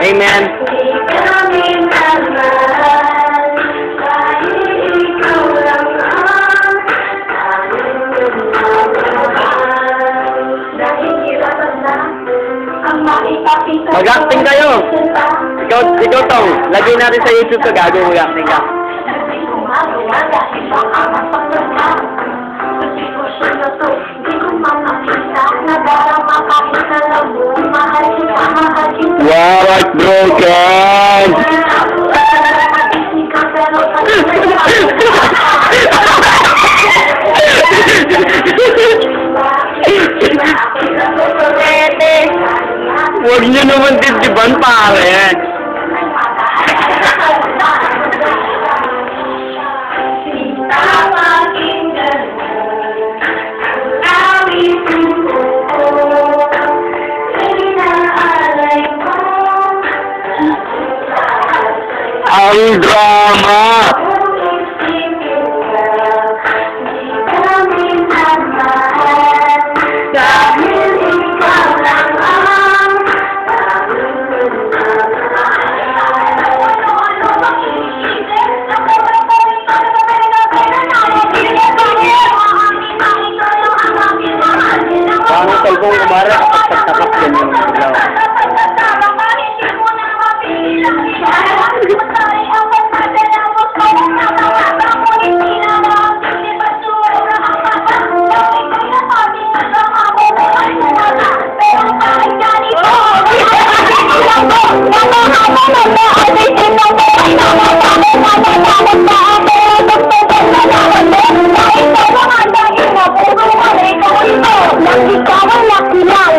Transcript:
Amen. Mag-acting kayo. Ikaw tong, lagay natin sa YouTube to, gago, mag-acting ka. Wow, it's broken! Huwag niyo naman titiban, pare. Ang drama! Parang talbong umara kapag pagtakas yan yung ilaw. Ikaw ang nakilala.